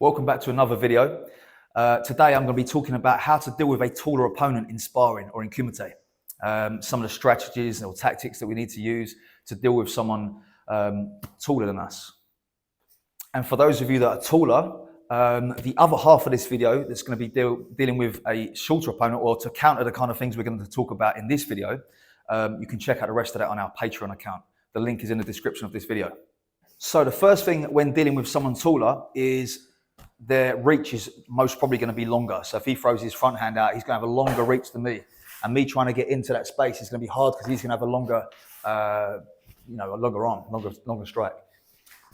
Welcome back to another video. Today I'm going to be talking about how to deal with a taller opponent in sparring or in kumite. Some of the strategies or tactics that we need to use to deal with someone taller than us. And for those of you that are taller, the other half of this video that's going to be dealing with a shorter opponent, or to counter the kind of things we're going to talk about in this video, you can check out the rest of that on our Patreon account. The link is in the description of this video. So the first thing when dealing with someone taller is their reach is most probably going to be longer. So if he throws his front hand out, he's going to have a longer reach than me. And me trying to get into that space is going to be hard because he's going to have a longer, a longer arm, longer strike.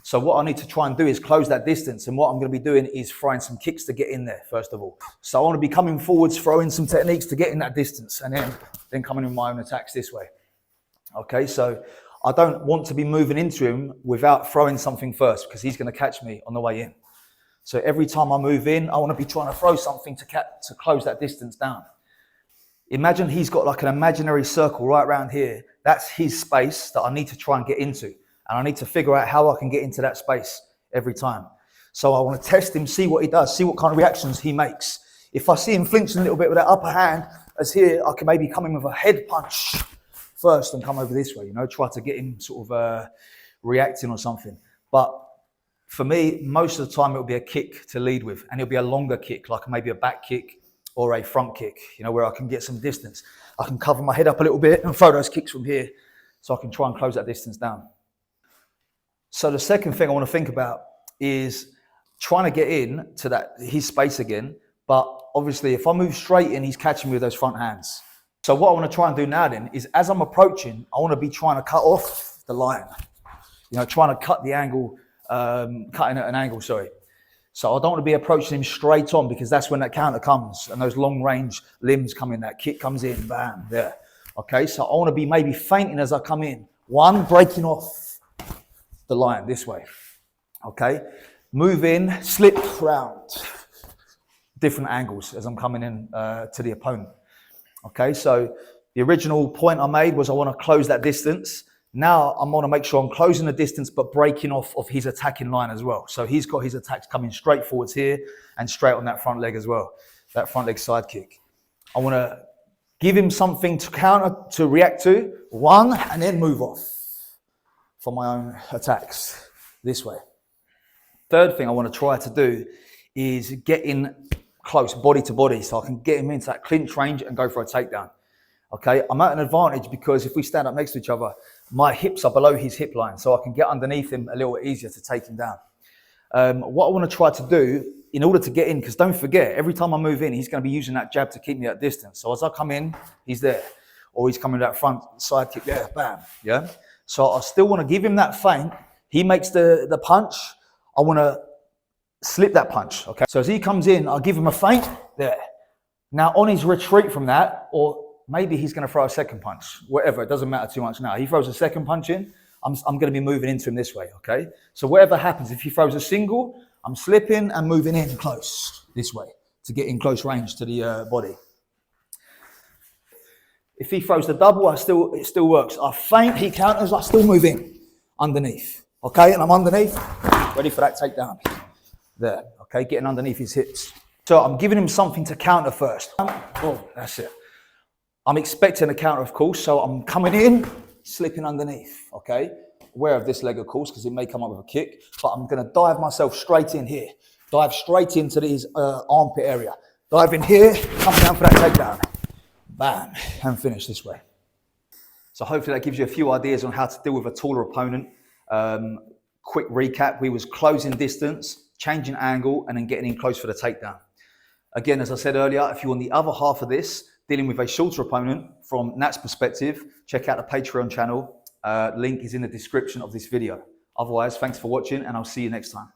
So what I need to try and do is close that distance. And what I'm going to be doing is throwing some kicks to get in there, first of all. So I want to be coming forwards, throwing some techniques to get in that distance, and then coming in my own attacks this way. Okay, so I don't want to be moving into him without throwing something first, because he's going to catch me on the way in. So every time I move in, I want to be trying to throw something to close that distance down. Imagine he's got like an imaginary circle right around here. That's his space that I need to try and get into. And I need to figure out how I can get into that space every time. So I want to test him, see what he does, see what kind of reactions he makes. If I see him flinching a little bit with that upper hand, as here, I can maybe come in with a head punch first and come over this way, try to get him sort of reacting or something. But for me, most of the time it'll be a kick to lead with, and it'll be a longer kick, like maybe a back kick or a front kick, where I can get some distance. I can cover my head up a little bit and throw those kicks from here so I can try and close that distance down. So the second thing I want to think about is trying to get in to his space again. But obviously if I move straight in, he's catching me with those front hands. So what I want to try and do now then is, as I'm approaching, I want to be trying to cut off the line, trying to cut the angle, cutting at an angle, sorry. So I don't want to be approaching him straight on, because that's when that counter comes and those long range limbs come in, that kick comes in, bam, there. Okay, so I want to be maybe feinting as I come in. One, breaking off the line this way. Okay, move in, slip round, different angles as I'm coming in to the opponent. Okay, so the original point I made was I want to close that distance. Now I want to make sure I'm closing the distance, but breaking off of his attacking line as well. So he's got his attacks coming straight forwards here and straight on that front leg as well, that front leg side kick. I want to give him something to counter, to react to, one, and then move off for my own attacks this way. Third thing I want to try to do is get in close, body to body, so I can get him into that clinch range and go for a takedown. Okay, I'm at an advantage because if we stand up next to each other, my hips are below his hip line, so I can get underneath him a little bit easier to take him down. What I want to try to do in order to get in, because don't forget, every time I move in, he's going to be using that jab to keep me at distance. So as I come in, he's there, or he's coming that front side kick there, bam, yeah. So I still want to give him that feint. He makes the punch. I want to slip that punch, okay? So as he comes in, I'll give him a feint there. Now on his retreat from that, or maybe he's going to throw a second punch, whatever, it doesn't matter too much now. He throws a second punch in, I'm going to be moving into him this way, okay? So whatever happens, if he throws a single, I'm slipping and moving in close this way to get in close range to the body. If he throws the double, it still works. I feint, he counters, I still move in underneath, okay? And I'm underneath, ready for that takedown. There, okay, getting underneath his hips. So I'm giving him something to counter first. Oh, that's it. I'm expecting a counter, of course, so I'm coming in, slipping underneath, okay? Aware of this leg, of course, because it may come up with a kick, but I'm going to dive myself straight in here. Dive straight into his armpit area. Dive in here, come down for that takedown. Bam, and finish this way. So hopefully that gives you a few ideas on how to deal with a taller opponent. Quick recap, we was closing distance, changing angle, and then getting in close for the takedown. Again, as I said earlier, if you want the other half of this, dealing with a shorter opponent from Nat's perspective, check out the Patreon channel. Link is in the description of this video. Otherwise, thanks for watching, and I'll see you next time.